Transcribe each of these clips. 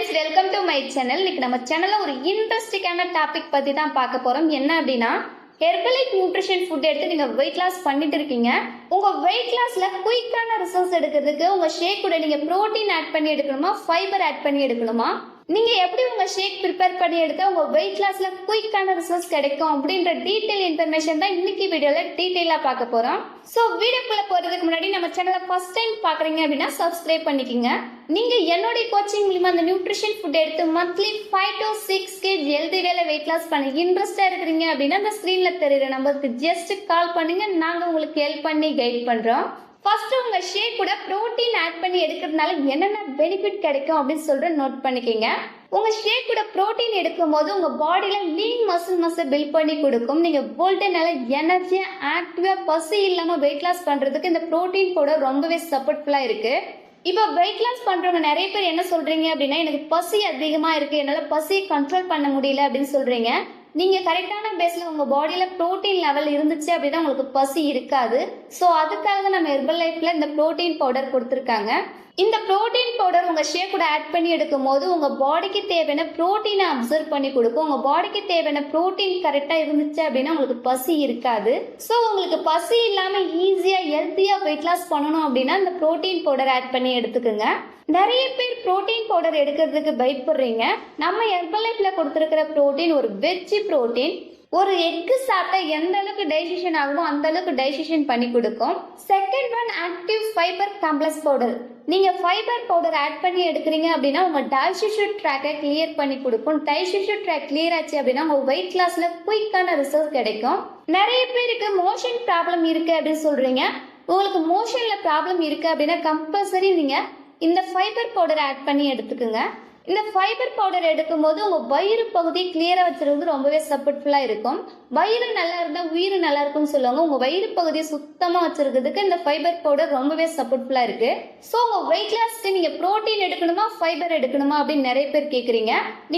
Friends, welcome to my channel. இன்னைக்கு நம்ம சேனல்ல ஒரு இன்ட்ரெஸ்டிங்கான டாபிக் பத்தி தான் பார்க்க போறோம். என்ன அப்படின்னா, ஹெர்பலைட் நியூட்ரிஷன் ஃபுட் எடுத்து நீங்க வெயிட் லாஸ் பண்ணிட்டு இருக்கீங்க. உங்க வெயிட் லாஸ்ல குயிக்கான ரிசல்ட்ஸ் எடுக்கிறதுக்கு உங்க ஷேக் கூட நீங்க புரோட்டீன் ஆட் பண்ணி எடுக்கணுமா, ஃபைபர் ஆட் பண்ணி எடுக்கணுமா, நீங்க எப்படி உங்க ஷேக் ப்ரிப்பேர் பண்ணி எடுத்தா உங்க வெயிட் லாஸ்ல குயிக்கான ரிசல்ட்ஸ் கிடைக்கும் அப்படின்ற டீடைல் இன்ஃபர்மேஷன் தான் இன்னைக்கு வீடியோல டீடைலா பார்க்க போறோம். சோ வீடியோக்குள்ள போறதுக்கு முன்னாடி நம்ம சேனலை ஃபர்ஸ்ட் டைம் பாக்குறீங்க அப்படின்னா சப்ஸ்கிரைப் பண்ணிக்கங்க. நீங்க என்னோட கோச்சிங் மூலமா அந்த நியூட்ரிஷன் ஃபுட் எடுத்து மந்த்லி 5 to 6 kg ஹெல்தி வேல வெயிட் லாஸ் பண்ண இன்ட்ரெஸ்டா இருக்கிறீங்க அப்படின்னா அந்த ஸ்கிரீன்ல தெரியுற நம்பருக்கு ஜஸ்ட் கால் பண்ணுங்க. நாங்க உங்களுக்கு ஹெல்ப் பண்ணி கைட் பண்றோம். ஃபர்ஸ்ட் உங்க ஷேக் கூட புரோட்டீன் ஆட் பண்ணி எடுக்கிறதுனால என்னென்ன பெனிஃபிட் கிடைக்கும் அப்படின்னு சொல்ற நோட் பண்ணிக்கங்க. உங்க ஷேக் கூட புரோட்டீன் எடுக்கும் போது உங்க பாடியில லீன் மசில் பில்ட் பண்ணி கொடுக்கும். நீங்க போல்டனால எனர்ஜியா ஆக்டிவா பசி இல்லாம வெயிட் லாஸ் பண்றதுக்கு இந்த புரோட்டீன் பவுடர் ரொம்பவே சப்போர்ட்ஃபுல்லா இருக்கு. இப்போ வெயிட் லாஸ் பண்றவங்க நிறைய பேர் என்ன சொல்றீங்க அப்படின்னா, எனக்கு பசி அதிகமா இருக்கு, என்னால பசியை கண்ட்ரோல் பண்ண முடியல அப்படின்னு சொல்றீங்க. நீங்க கரெக்டான பேஸ்ல உங்க பாடியில புரோட்டீன் லெவல் இருந்துச்சு அப்படின்னா உங்களுக்கு பசி இருக்காது. ஸோ அதுக்காக தான் நம்ம ஹெர்பல் லைஃப்ல இந்த புரோட்டீன் பவுடர் கொடுத்துருக்காங்க. இந்த புரோட்டீன் பவுடர் உங்க ஷேக் கூட ஆட் பண்ணி எடுக்கும் போது உங்க பாடிக்கு தேவையான புரோட்டீனை அப்சர்வ் பண்ணி கொடுக்கும். உங்க பாடிக்கு தேவையான புரோட்டீன் கரெக்டா இருந்துச்சு அப்படின்னா உங்களுக்கு பசி இருக்காது. ஸோ உங்களுக்கு பசி இல்லாம ஈஸியா ஹெல்த்தியா வெயிட் லாஸ் பண்ணணும் அப்படின்னா இந்த புரோட்டீன் பவுடர் ஆட் பண்ணி எடுத்துக்கோங்க. நிறைய பேர் புரோட்டீன் பவுடர் எடுக்கிறதுக்கு பயப்படுறீங்க. நம்ம ஹெர்பல் லைஃப்ல கொடுத்துருக்கிற புரோட்டீன் ஒரு வெஜ் புரோட்டீன். ஒரு எக்கு சாப்பிட்டா எந்த அளவுக்கு டைஜஷன் ஆகுமோ அந்த அளவுக்கு டைஜஷன் பண்ணி கொடுக்கும். Second one, active fibre complex powder. நீங்க ஃபைபர் பவுடர் ஆட் பண்ணி எடுக்கிறீங்க அப்படின்னா உங்க டைஜஷன் ட்ராக்கை கிளியர் பண்ணி கொடுக்கும். டைஜஷன் ட்ராக் கிளியர் ஆச்சு அப்படின்னா உங்க வெயிட் லாஸ்ல குயிக்கான ரிசல்ட் கிடைக்கும். நிறைய பேருக்கு மோஷன் ப்ராப்ளம் இருக்கு அப்படின்னு சொல்றீங்க. உங்களுக்கு மோஷன்ல ப்ராப்ளம் இருக்கு அப்படின்னா கம்பல்சரி நீங்க இந்த ஃபைபர் பவுடர் ஆட் பண்ணி எடுத்துக்கோங்க. இந்த ஃபைபர் பவுடர் எடுக்கும் போது உங்க வயிறு பகுதியை கிளியரா வச்சிருக்கிறது ரொம்பவே சப்போர்ட்ஃபுல்லா இருக்கும். வயிறு நல்லா இருந்தா உயிர் நல்லா இருக்கும்னு சொல்லுவாங்க. உங்க வயிறு பகுதியை சுத்தமா வச்சிருக்கிறதுக்கு இந்த ஃபைபர் பவுடர் ரொம்பவே சப்போர்ட்ஃபுல்லா இருக்கு. ஸோ உங்க வெயிட் லாஸ்க்கு நீங்க புரோட்டீன் எடுக்கணுமா ஃபைபர் எடுக்கணுமா அப்படின்னு நிறைய பேர் கேக்குறீங்க.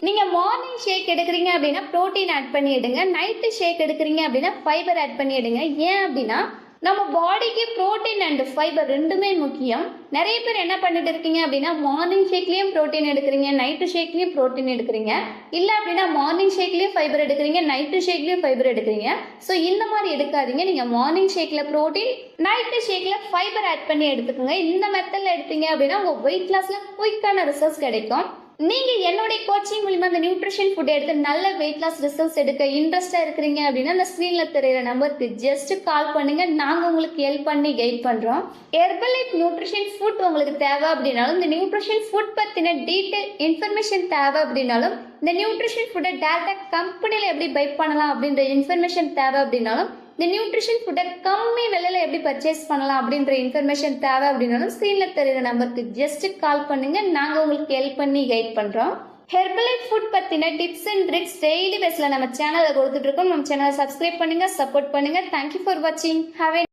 நீங்க மார்னிங் ஷேக் எடுக்கிறீங்க அப்படின்னா புரோட்டீன் ஆட் பண்ணி எடுங்க. நைட்டு ஷேக் எடுக்கிறீங்க அப்படின்னா ஃபைபர் ஆட் பண்ணி எடுங்க. ஏன் அப்படின்னா நம்ம பாடிக்கு புரோட்டீன் அண்ட் ஃபைபர் ரெண்டுமே முக்கியம். நிறைய பேர் என்ன பண்ணிட்டு இருக்கீங்க அப்படின்னா மார்னிங் ஷேக்லயும் புரோட்டீன் எடுக்கிறீங்க, நைட்டு ஷேக்லயும் புரோட்டீன் எடுக்கிறீங்க. இல்ல அப்படின்னா மார்னிங் ஷேக்லயும் ஃபைபர் எடுக்கிறீங்க, நைட்டு ஷேக்லயும் ஃபைபர் எடுக்கிறீங்க. ஸோ இந்த மாதிரி எடுக்காதீங்க. நீங்க மார்னிங் ஷேக்ல புரோட்டீன், நைட்டு ஷேக்ல ஃபைபர் ஆட் பண்ணி எடுத்துக்கோங்க. இந்த மெத்தட்ல எடுத்தீங்க அப்படின்னா உங்க வெயிட் லாஸ்ல குயிக்கான ரிசல்ட்ஸ் கிடைக்கும். நீங்க என்னுடைய கோச்சிங் மூலமா அந்த நியூட்ரிஷன் ஃபுட் எடுத்து நல்ல வெயிட் லாஸ் ரிசல்ட்ஸ் எடுக்க இன்ட்ரெஸ்டா இருக்கிறீங்க அப்படின்னா அந்த ஸ்கிரீன்ல தெரியுற நம்பருக்கு ஜஸ்ட் கால் பண்ணுங்க. நாங்க உங்களுக்கு ஹெல்ப் பண்ணி கைட் பண்றோம். ஹெர்பலைட் நியூட்ரிஷன் ஃபுட் உங்களுக்கு தேவை அப்படின்னாலும், இந்த நியூட்ரிஷன் ஃபுட் பத்தின டீடைல் இன்ஃபர்மேஷன் தேவை அப்படின்னாலும், இந்த நியூட்ரிஷன் ஃபுட்டை டேரக்டா கம்பெனில எப்படி பை பண்ணலாம் அப்படின்ற இன்ஃபர்மேஷன் தேவை அப்படின்னாலும், இந்த நியூட்ரிஷன் ஃபுட்டை கம்மி விலையில எப்படி பர்ச்சேஸ் பண்ணலாம் அப்படின்ற இன்ஃபர்மேஷன் தேவை அப்படின்னாலும் ஸ்கிரீன்ல தெரியுற நம்பருக்கு ஜஸ்ட் கால் பண்ணுங்க. நாங்க உங்களுக்கு ஹெல்ப் பண்ணி கைட் பண்றோம். ஹெர்பலைட் ஃபுட் பத்தின டிப்ஸ் அண்ட் ட்ரிக்ஸ் டெய்லி பேஸ்ல நம்ம சேனல்ல கொடுத்துட்டு இருக்கோம். நம்ம சேனலை சப்ஸ்கிரைப் பண்ணுங்க, சப்போர்ட் பண்ணுங்க. தேங்க்யூ ஃபார் வாட்சிங். ஹேவ்